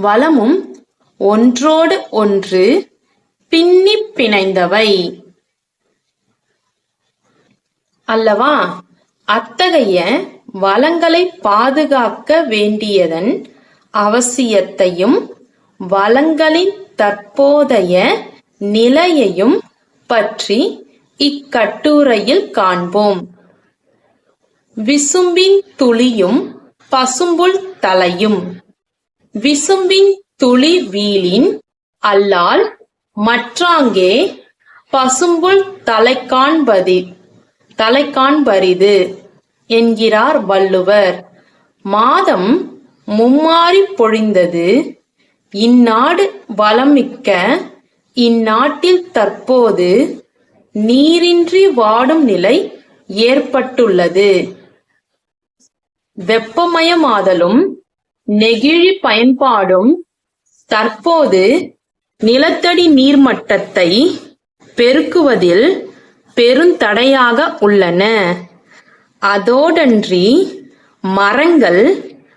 வளமும் ஒன்றோடு ஒன்று பின்னிப் பிணைந்தவை அல்லவா? அத்தகைய வளங்களை பாதுகாக்க வேண்டியதன் அவசியத்தையும் வளங்களின் தற்போதைய நிலையையும் பற்றி இக்கட்டுரையில் காண்போம். விசும்பின் துளியும் பசும்புல் தலையும். விசும்பின் துளி வீழின் அல்லால் மற்றாங்கே பசும்புல் தலைக்காண்பரிது என்கிறார் வள்ளுவர். மாதம் மும்மாறிப் பொழிந்தது. இந்நாடு வளமிக்க இந்நாட்டில் தற்போது நீரின்றி வாடும் நிலை ஏற்பட்டுள்ளது. வெப்பமயமாதலும் நெகிழி பயன்பாடும் தற்போது நிலத்தடி நீர்மட்டத்தை பெருக்குவதில் பெருந்தடையாக உள்ளன. அதோடன்றி மரங்கள்